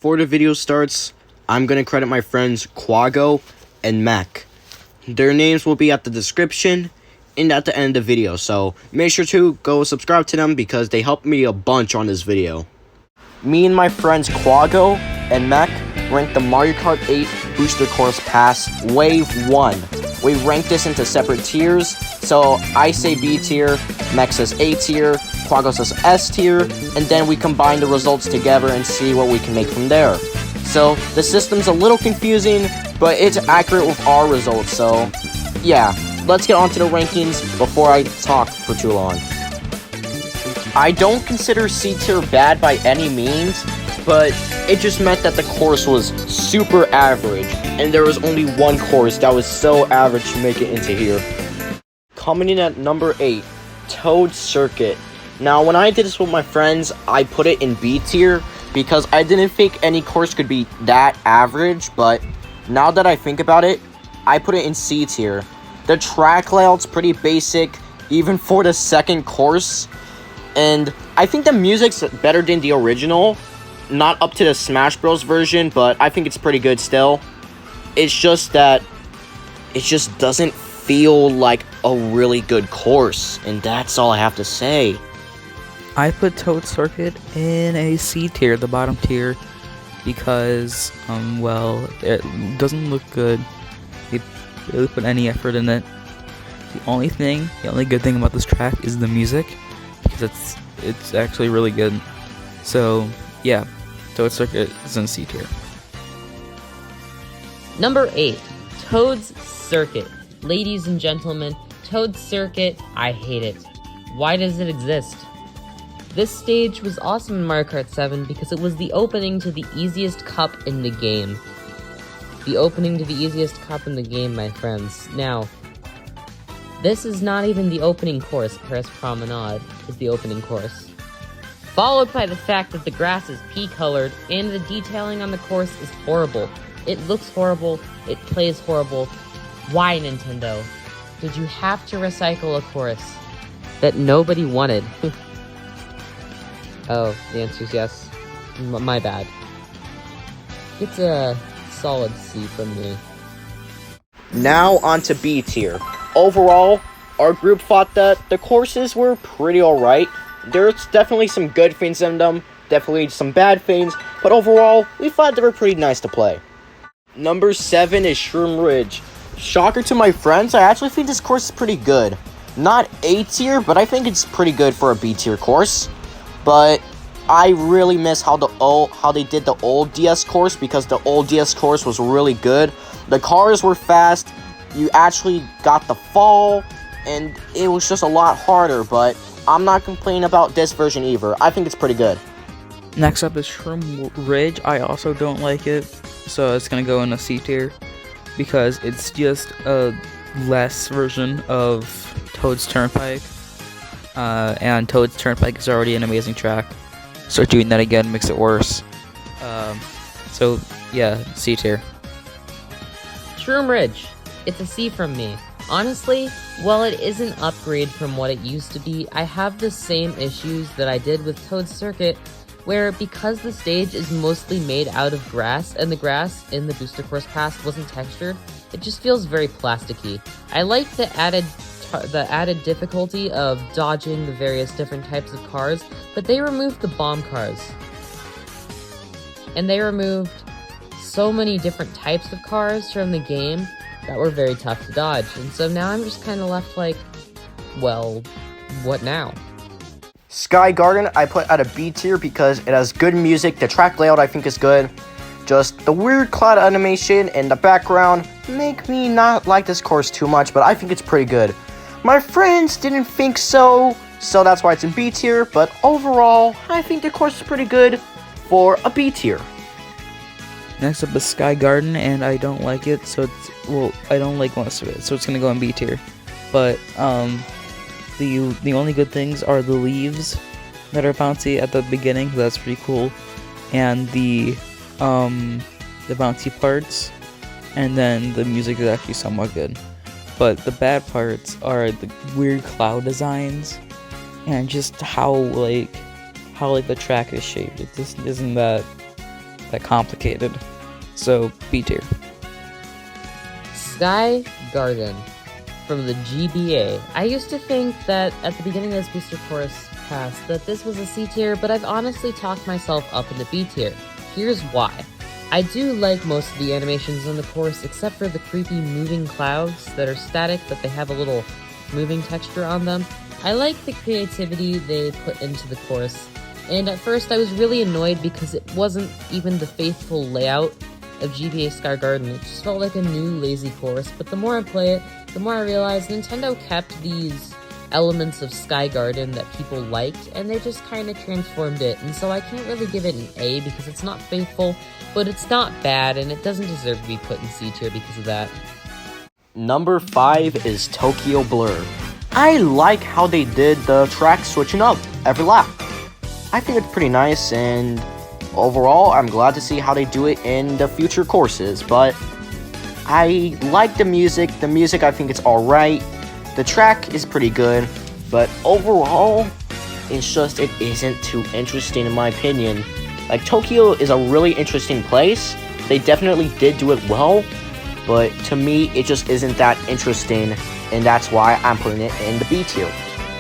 Before the video starts, I'm going to credit my friends Quago and Mech. Their names will be at the description and at the end of the video, so make sure to go subscribe to them because they helped me a bunch on this video. Me and my friends Quago and Mech ranked the Mario Kart 8 Booster Course Pass Wave 1. We ranked this into separate tiers, so I say B tier, Mech says A tier, Quago says S tier, and then we combine the results together and see what we can make from there. So the system's a little confusing, but it's accurate with our results, so yeah. Let's get on to the rankings before I talk for too long. I don't consider C tier bad by any means, but it just meant that the course was super average, and there was only one course that was so average to make it into here. Coming in at number 8, Toad Circuit. Now, when I did this with my friends, I put it in B tier because I didn't think any course could be that average, but now that I think about it, I put it in C tier. The track layout's pretty basic, even for the second course, and I think the music's better than the original. Not up to the Smash Bros. Version, but I think it's pretty good still. It's just that it just doesn't feel like a really good course, and that's all I have to say. I put Toad Circuit in a C tier, the bottom tier, because, well, it doesn't look good. It really put any effort in it. The only good thing about this track is the music, because it's actually really good. So, yeah, Toad Circuit is in C tier. Number 8, Toad's Circuit. Ladies and gentlemen, Toad's Circuit, I hate it. Why does it exist? This stage was awesome in Mario Kart 7 because it was the opening to the easiest cup in the game. The opening to the easiest cup in the game, my friends. Now, this is not even the opening course. Paris Promenade is the opening course. Followed by the fact that the grass is pea-colored and the detailing on the course is horrible. It looks horrible, it plays horrible. Why, Nintendo? Did you have to recycle a course that nobody wanted? Oh, the answer is yes. My bad. It's a solid C from me. Now on to B tier. Overall, our group thought that the courses were pretty alright. There's definitely some good things in them, definitely some bad things, but overall, we thought they were pretty nice to play. Number 7 is Shroom Ridge. Shocker to my friends, I actually think this course is pretty good. Not A tier, but I think it's pretty good for a B tier course. But I really miss how they did the old DS course, because the old DS course was really good. The cars were fast, you actually got the fall, and it was just a lot harder, but I'm not complaining about this version either. I think it's pretty good. Next up is Shroom Ridge. I also don't like it, so it's gonna go in a C tier because it's just a less version of Toad's Turnpike, and Toad's Turnpike is already an amazing track. So doing that again makes it worse. So yeah, C tier. Shroom Ridge. It's a C from me. Honestly, while it is an upgrade from what it used to be, I have the same issues that I did with Toad's Circuit, where because the stage is mostly made out of grass, and the grass in the Booster Course Pass wasn't textured, it just feels very plasticky. I like the added difficulty of dodging the various different types of cars, but they removed the bomb cars. And they removed so many different types of cars from the game that were very tough to dodge. And so now I'm just kind of left like, well, what now? Sky Garden I put at a B tier because it has good music, the track layout I think is good. Just the weird cloud animation and the background make me not like this course too much, but I think it's pretty good. My friends didn't think so that's why it's in B tier, but overall, I think the course is pretty good for a B tier. Next up is Sky Garden, and I don't like it, I don't like most of it, so it's gonna go in B tier. But, the only good things are the leaves that are bouncy at the beginning, that's pretty cool, and the bouncy parts, and then the music is actually somewhat good. But the bad parts are the weird cloud designs, and just how the track is shaped. It just isn't that that complicated. So B tier. Sky Garden from the GBA. I used to think that at the beginning of this booster course pass that this was a C tier, but I've honestly talked myself up into B tier. Here's why. I do like most of the animations on the course, except for the creepy moving clouds that are static, but they have a little moving texture on them. I like the creativity they put into the course, and at first I was really annoyed because it wasn't even the faithful layout of GBA Sky Garden. It just felt like a new lazy course, but the more I play it, the more I realize Nintendo kept these elements of Sky Garden that people liked, and they just kind of transformed it, and so I can't really give it an A because it's not faithful, but it's not bad, and it doesn't deserve to be put in C tier because of that. Number 5 is Tokyo Blur. I like how they did the track switching up every lap. I think it's pretty nice, and overall, I'm glad to see how they do it in the future courses, but I like the music. The music, I think it's alright. The track is pretty good, but overall, it's just, it isn't too interesting in my opinion. Like, Tokyo is a really interesting place. They definitely did do it well, but to me, it just isn't that interesting, and that's why I'm putting it in the B tier.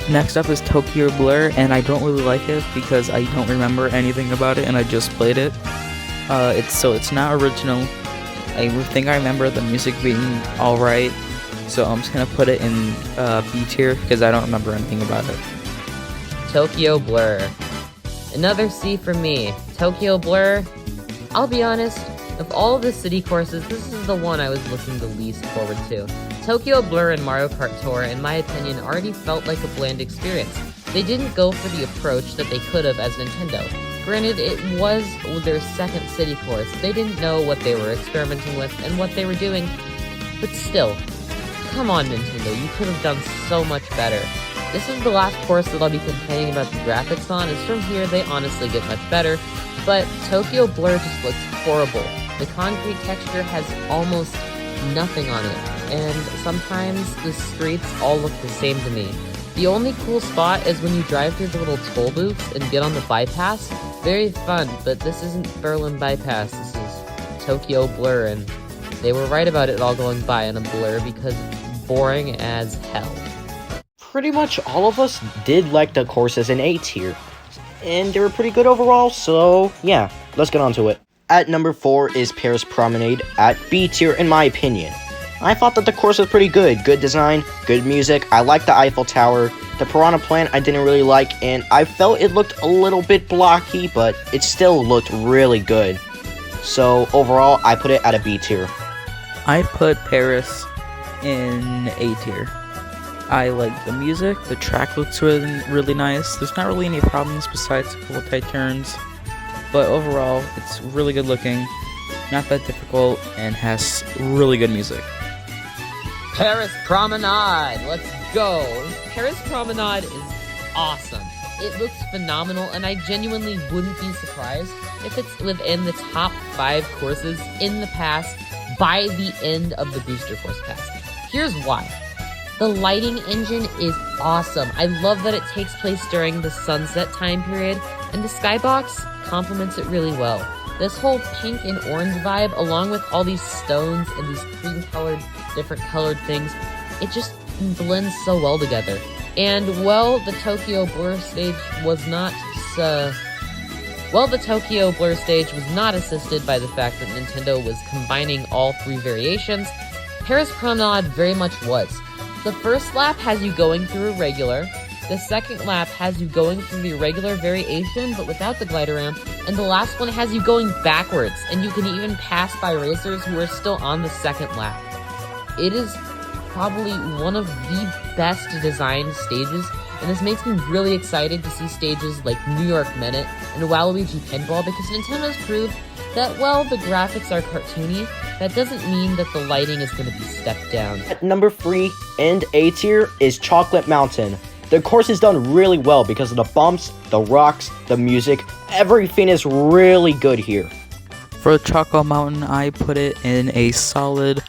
Next up is Tokyo Blur, and I don't really like it because I don't remember anything about it and I just played it. It's not original. I think I remember the music being alright, so I'm just gonna put it in B tier because I don't remember anything about it. Tokyo Blur. Another C for me. Tokyo Blur, I'll be honest, of all of the city courses, this is the one I was looking the least forward to. Tokyo Blur and Mario Kart Tour, in my opinion, already felt like a bland experience. They didn't go for the approach that they could have as Nintendo. Granted, it was their second city course. They didn't know what they were experimenting with and what they were doing, but still, come on Nintendo, you could have done so much better. This is the last course that I'll be complaining about the graphics on, as from here they honestly get much better, but Tokyo Blur just looks horrible. The concrete texture has almost nothing on it, and sometimes the streets all look the same to me. The only cool spot is when you drive through the little toll booths and get on the bypass. Very fun, but this isn't Berlin Bypass, this is Tokyo Blur, and they were right about it all going by in a blur because it's boring as hell. Pretty much all of us did like the courses in A tier, and they were pretty good overall, so yeah, let's get on to it. At number 4 is Paris Promenade at B tier in my opinion. I thought that the course was pretty good. Good design, good music. I liked the Eiffel Tower. The Piranha Plant I didn't really like, and I felt it looked a little bit blocky, but it still looked really good. So overall, I put it at a B tier. I put Paris in A tier. I like the music. The track looks really nice. There's not really any problems besides a couple tight turns, but overall, it's really good looking, not that difficult, and has really good music. Paris Promenade, let's go! Paris Promenade is awesome. It looks phenomenal, and I genuinely wouldn't be surprised if it's within the top 5 courses in the past by the end of the booster course pass. Here's why. The lighting engine is awesome. I love that it takes place during the sunset time period, and the skybox complements it really well. This whole pink and orange vibe, along with all these stones and these cream-colored, different colored things, it just blends so well together. And the Tokyo Blur stage was not assisted by the fact that Nintendo was combining all 3 variations, Paris Promenade very much was. The first lap has you going through a regular, the second lap has you going through the regular variation but without the glider ramp, and the last one has you going backwards, and you can even pass by racers who are still on the second lap. It is probably one of the best designed stages, and this makes me really excited to see stages like New York Minute and Waluigi Pinball, because Nintendo's proved that while the graphics are cartoony, that doesn't mean that the lighting is going to be stepped down. At number 3 and A tier is Chocolate Mountain. The course is done really well because of the bumps, the rocks, the music, everything is really good here. For Choco Mountain, I put it in a solid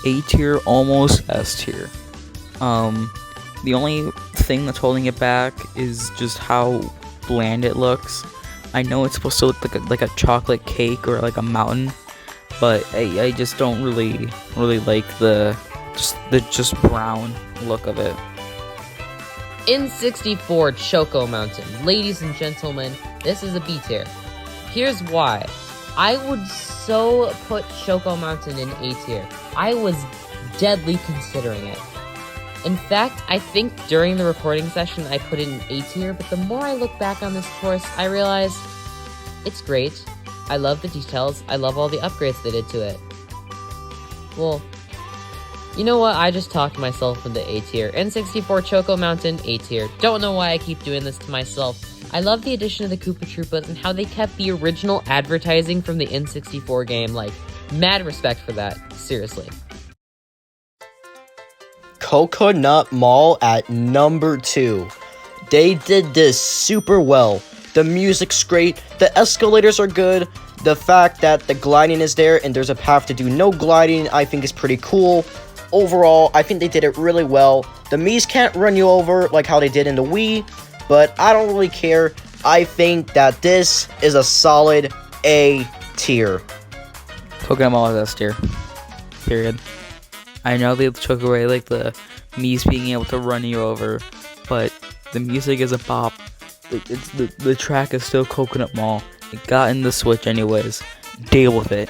A tier, almost S tier. The only thing that's holding it back is just how bland it looks. I know it's supposed to look like a chocolate cake or like a mountain, but I just don't really like the just brown look of it. N64 Choco Mountain. Ladies and gentlemen, this is a B tier. Here's why. I would so put Choco Mountain in A tier. I was deadly considering it. In fact, I think during the recording session I put it in A tier, but the more I look back on this course, I realize it's great. I love the details. I love all the upgrades they did to it. Well, you know what? I just talked myself into A tier. N64 Choco Mountain, A tier. Don't know why I keep doing this to myself. I love the addition of the Koopa Troopas and how they kept the original advertising from the N64 game. Like, mad respect for that. Seriously. Coconut Mall at number 2. They did this super well. The music's great, the escalators are good, the fact that the gliding is there and there's a path to do no gliding I think is pretty cool. Overall, I think they did it really well. The Mii's can't run you over like how they did in the Wii, but I don't really care. I think that this is a solid A tier. Coconut Mall is S tier. Period. I know they took away like the Mii's being able to run you over, but the music is a bop. The track is still Coconut Mall. It got in the Switch anyways. Deal with it.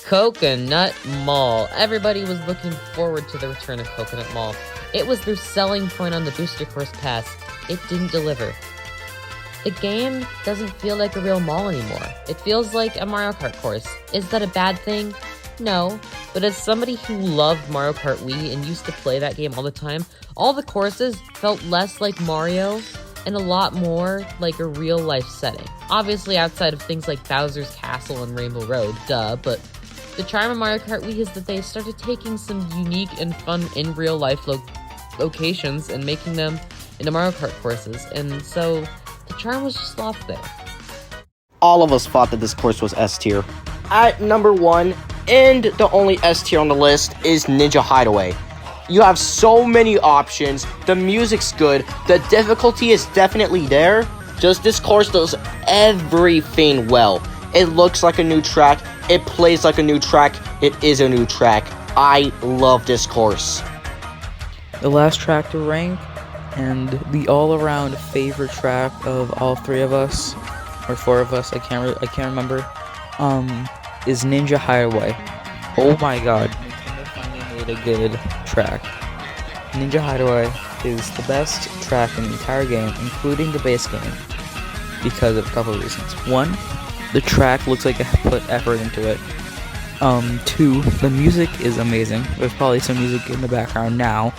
Coconut Mall. Everybody was looking forward to the return of Coconut Mall. It was their selling point on the Booster Course Pass. It didn't deliver. The game doesn't feel like a real mall anymore. It feels like a Mario Kart course. Is that a bad thing? No, but as somebody who loved Mario Kart Wii and used to play that game all the time, all the courses felt less like Mario and a lot more like a real-life setting. Obviously outside of things like Bowser's Castle and Rainbow Road, duh, but the charm of Mario Kart Wii is that they started taking some unique and fun in real-life locations and making them into Mario Kart courses, and so the charm was just lost there. All of us thought that this course was S tier. At number 1, and the only S tier on the list, is Ninja Hideaway. You have so many options, the music's good, the difficulty is definitely there, just this course does everything well. It looks like a new track, it plays like a new track, it is a new track. I love this course. The last track to rank, and the all-around favorite track of all 3 of us, or 4 of us, I can't remember, is Ninja Hideaway. Oh my god, Nintendo finally made a good track. Ninja Hideaway is the best track in the entire game, including the base game, because of a couple of reasons. 1, the track looks like it put effort into it. 2, the music is amazing. There's probably some music in the background now.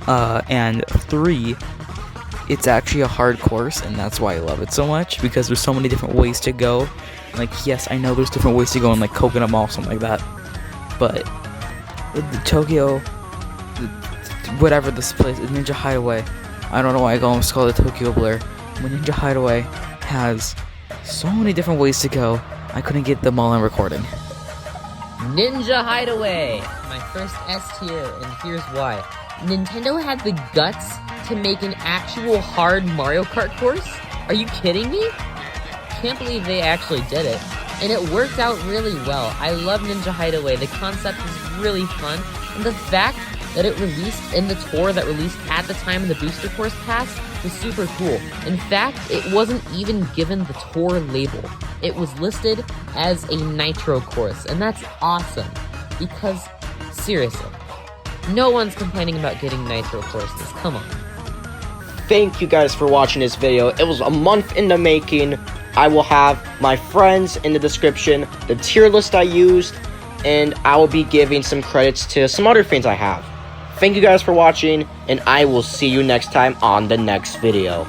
And 3, it's actually a hard course, and that's why I love it so much, because there's so many different ways to go. Like, yes, I know there's different ways to go in, like, Coconut Mall, something like that, but the Tokyo, whatever this place, Ninja Hideaway, I don't know why I almost call it Tokyo Blur, but Ninja Hideaway has so many different ways to go, I couldn't get them all in recording. Ninja Hideaway! My first S tier, and here's why. Nintendo had the guts to make an actual hard Mario Kart course? Are you kidding me? Can't believe they actually did it. And it worked out really well. I love Ninja Hideaway. The concept is really fun. And the fact that it released in the tour that released at the time of the Booster Course Pass was super cool. In fact, it wasn't even given the tour label. It was listed as a Nitro course. And that's awesome. Because, seriously, no one's complaining about getting Nitro courses. Come on. Thank you guys for watching this video. It was a month in the making. I will have my friends in the description, the tier list I used, and I will be giving some credits to some other things I have. Thank you guys for watching, and I will see you next time on the next video.